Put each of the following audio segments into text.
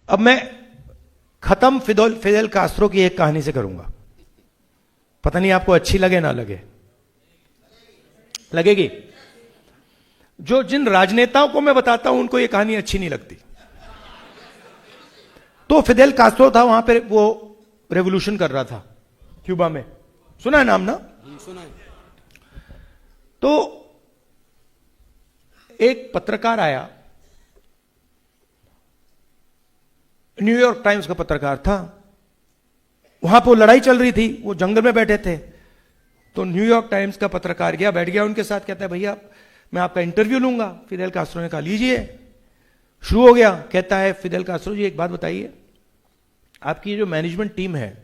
अब मैं खत्म फिदेल कास्ट्रो की एक कहानी से करूंगा, पता नहीं आपको अच्छी लगे ना लगे, लगेगी। जिन राजनेताओं को मैं बताता हूं उनको यह कहानी अच्छी नहीं लगती। तो फिदेल कास्ट्रो था, वहां पे वो रेवोल्यूशन कर रहा था क्यूबा में, सुना है नाम ना? सुना है। तो एक पत्रकार आया, न्यूयॉर्क टाइम्स का पत्रकार था, वहां पर लड़ाई चल रही थी, वो जंगल में बैठे थे। तो न्यूयॉर्क टाइम्स का पत्रकार गया, बैठ गया उनके साथ, कहता है भैया मैं आपका इंटरव्यू लूंगा। फिदेल कास्ट्रो ने कहा लीजिए। शुरू हो गया, कहता है फिदेल कास्ट्रो जी एक बात बताइए, आपकी जो मैनेजमेंट टीम है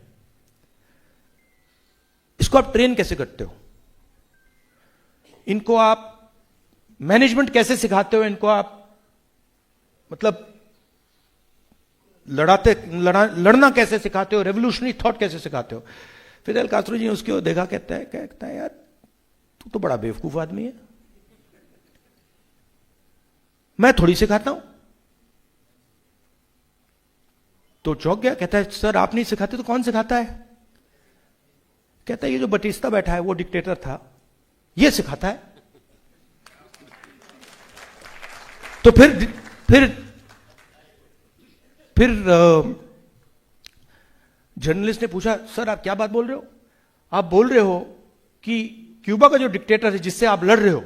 इसको आप ट्रेन कैसे करते हो? इनको आप मैनेजमेंट कैसे सिखाते हो? इनको आप मतलब लड़ना कैसे सिखाते हो? रेवोल्यूशनरी थॉट कैसे सिखाते हो? फिदेल कास्ट्रो जी उसकी ओर देखा, कहता है यार तू तो बड़ा बेवकूफ आदमी है, मैं थोड़ी सिखाता हूं। तो चौंक गया, कहता है सर आप नहीं सिखाते तो कौन सिखाता है? कहता है ये जो बटिस्ता बैठा है वो डिक्टेटर था, ये सिखाता है। तो फिर जर्नलिस्ट ने पूछा सर आप क्या बात बोल रहे हो? आप बोल रहे हो कि क्यूबा का जो डिक्टेटर है जिससे आप लड़ रहे हो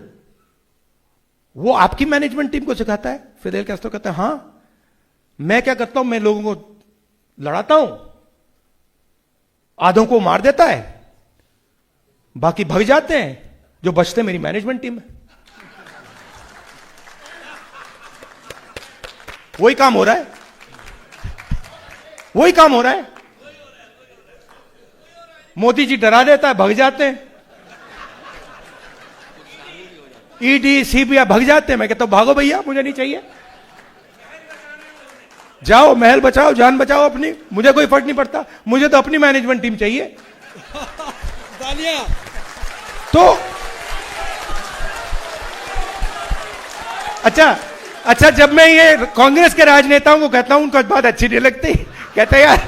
वो आपकी मैनेजमेंट टीम को सिखाता है? फिदेल कास्ट्रो कहता है हां, मैं क्या करता हूं, मैं लोगों को लड़ाता हूं, आधों को मार देता है, बाकी भाग जाते हैं, जो बचते मेरी मैनेजमेंट टीम है। वही काम हो रहा है, वही काम हो रहा है। मोदी जी डरा देता है, भाग जाते हैं, ईडी सीबीआई भाग जाते हैं। मैं कहता हूं भागो भैया, मुझे नहीं चाहिए, जाओ महल बचाओ, जान बचाओ अपनी, मुझे कोई फर्क नहीं पड़ता, मुझे तो अपनी मैनेजमेंट टीम चाहिए। तो अच्छा जब मैं ये कांग्रेस के राजनेताओं को कहता हूं उनको बात अच्छी नहीं लगती, कहते यार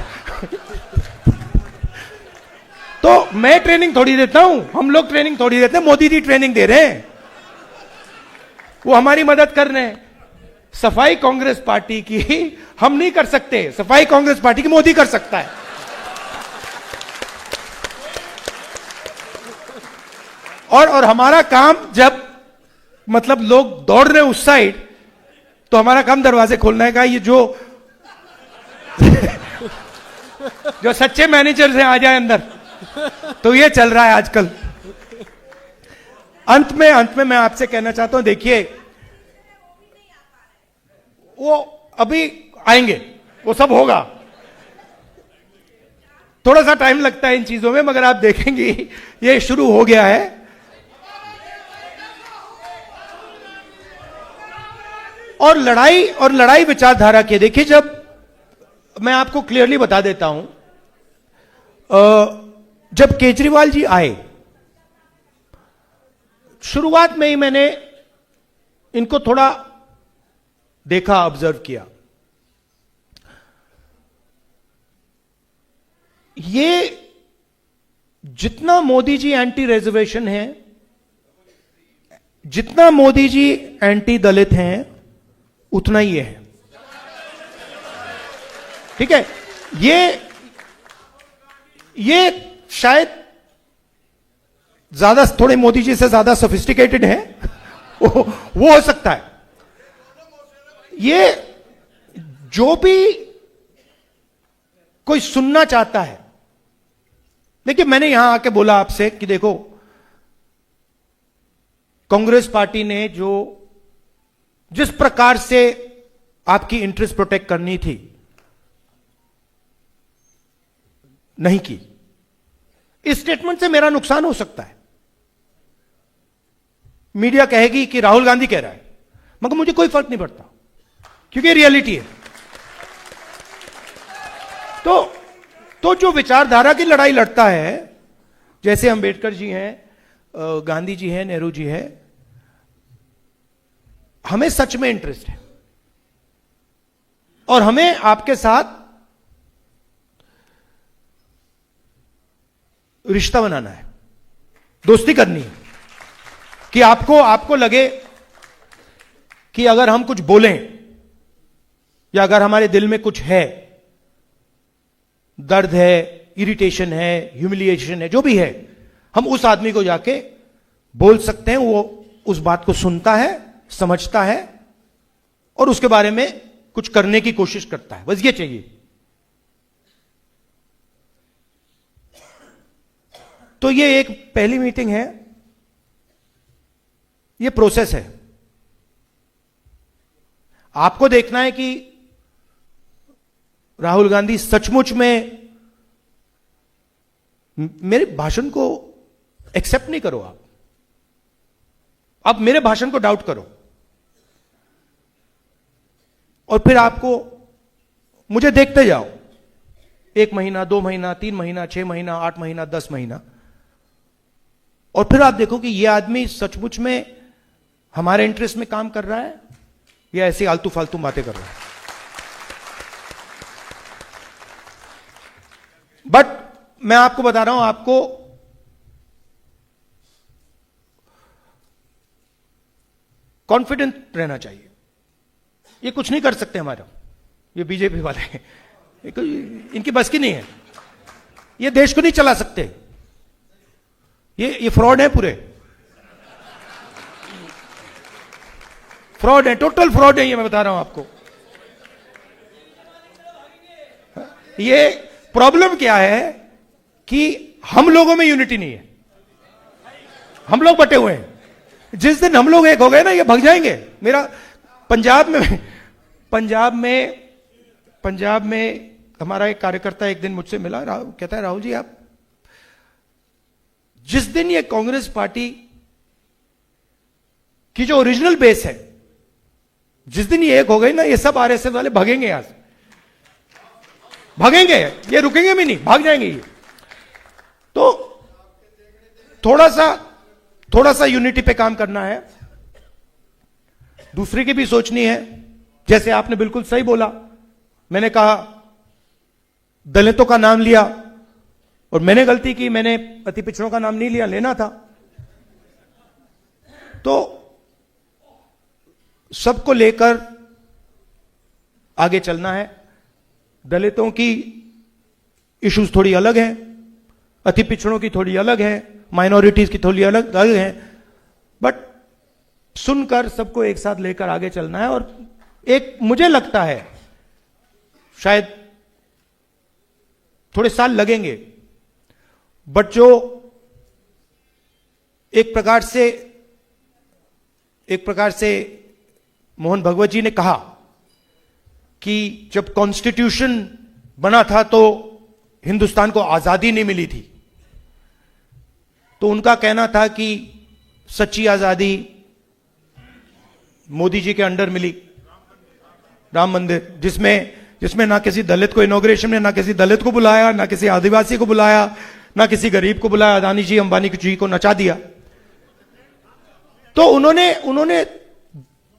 तो मैं ट्रेनिंग थोड़ी देता हूं, हम लोग ट्रेनिंग थोड़ी देते हैं, मोदी जी ट्रेनिंग दे रहे हैं, वो हमारी मदद कर रहे हैं। सफाई कांग्रेस पार्टी की हम नहीं कर सकते, सफाई कांग्रेस पार्टी की मोदी कर सकता है। और हमारा काम जब मतलब लोग दौड़ रहे हैं उस साइड, तो हमारा काम दरवाजे खोलने का, ये जो सच्चे मैनेजर हैं आ जाए अंदर, तो ये चल रहा है आजकल। अंत में मैं आपसे कहना चाहता हूं, देखिए वो अभी आएंगे, वो सब होगा, थोड़ा सा टाइम लगता है इन चीजों में, मगर आप देखेंगे ये शुरू हो गया है। और लड़ाई विचारधारा के, देखिए जब मैं आपको क्लियरली बता देता हूं, जब केजरीवाल जी आए, शुरुआत में ही मैंने इनको थोड़ा देखा, ऑब्जर्व किया। ये जितना मोदी जी एंटी रिजर्वेशन है, जितना मोदी जी एंटी दलित हैं, उतना ही है, ठीक है? ये शायद ज्यादा, थोड़े मोदी जी से ज्यादा सोफिस्टिकेटेड है, वो हो सकता है। ये जो भी कोई सुनना चाहता है, देखिए मैंने यहां आके बोला आपसे कि देखो कांग्रेस पार्टी ने जिस प्रकार से आपकी इंटरेस्ट प्रोटेक्ट करनी थी, नहीं की। इस स्टेटमेंट से मेरा नुकसान हो सकता है, मीडिया कहेगी कि राहुल गांधी कह रहा है, मगर मुझे कोई फर्क नहीं पड़ता, क्योंकि रियलिटी है। तो जो विचारधारा की लड़ाई लड़ता है, जैसे अंबेडकर जी हैं, गांधी जी हैं, नेहरू जी हैं, हमें सच में इंटरेस्ट है, और हमें आपके साथ रिश्ता बनाना है, दोस्ती करनी है, कि आपको लगे कि अगर हम कुछ बोलें या अगर हमारे दिल में कुछ है, दर्द है, इरिटेशन है, ह्यूमिलिएशन है, जो भी है, हम उस आदमी को जाके बोल सकते हैं। वो उस बात को सुनता है, समझता है और उसके बारे में कुछ करने की कोशिश करता है। बस ये चाहिए। तो ये एक पहली मीटिंग है, ये प्रोसेस है। आपको देखना है कि राहुल गांधी सचमुच में, मेरे भाषण को एक्सेप्ट नहीं करो आप मेरे भाषण को डाउट करो और फिर आपको मुझे देखते जाओ 1 महीना, 2 महीना, 3 महीना, 6 महीना, 8 महीना, 10 महीना, और फिर आप देखो कि यह आदमी सचमुच में हमारे इंटरेस्ट में काम कर रहा है या ऐसी आलतू फालतू बातें कर रहा है। बट मैं आपको बता रहा हूं, आपको कॉन्फिडेंट रहना चाहिए। ये कुछ नहीं कर सकते हमारा, ये बीजेपी वाले हैं, इनकी बस की नहीं है, ये देश को नहीं चला सकते, ये फ्रॉड है, पूरे फ्रॉड है, टोटल फ्रॉड है, ये मैं बता रहा हूं आपको। ये प्रॉब्लम क्या है कि हम लोगों में यूनिटी नहीं है, हम लोग बटे हुए हैं। जिस दिन हम लोग एक हो गए ना, ये भाग जाएंगे। मेरा पंजाब में हमारा एक कार्यकर्ता एक दिन मुझसे मिला, कहता है राहुल जी, आप जिस दिन ये कांग्रेस पार्टी की जो ओरिजिनल बेस है, जिस दिन ये एक हो गई ना, ये सब आरएसएस वाले भागेंगे, यहां से भागेंगे, ये रुकेंगे भी नहीं, भाग जाएंगे ये। तो थोड़ा सा यूनिटी पे काम करना है, दूसरे की भी सोचनी है। जैसे आपने बिल्कुल सही बोला, मैंने कहा दलितों का नाम लिया और मैंने गलती की, मैंने अति पिछड़ों का नाम नहीं लिया, लेना था। तो सबको लेकर आगे चलना है। दलितों की इश्यूज थोड़ी अलग हैं, अति पिछड़ों की थोड़ी अलग है, माइनॉरिटीज की थोड़ी अलग है, बट सुनकर सबको एक साथ लेकर आगे चलना है। और एक मुझे लगता है शायद थोड़े साल लगेंगे, बट जो एक प्रकार से मोहन भगवत जी ने कहा कि जब कॉन्स्टिट्यूशन बना था तो हिंदुस्तान को आजादी नहीं मिली थी, तो उनका कहना था कि सच्ची आजादी मोदी जी के अंडर मिली, राम मंदिर, जिसमें ना किसी दलित को इनॉग्रेशन में, ना किसी दलित को बुलाया, ना किसी आदिवासी को बुलाया, ना किसी गरीब को बुलाया, अदानी जी अंबानी जी को नचा दिया। तो उन्होंने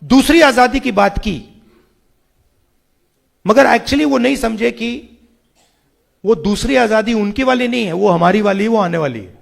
दूसरी आजादी की बात की, मगर एक्चुअली वो नहीं समझे कि वो दूसरी आजादी उनकी वाली नहीं है, वो हमारी वाली, वो आने वाली है।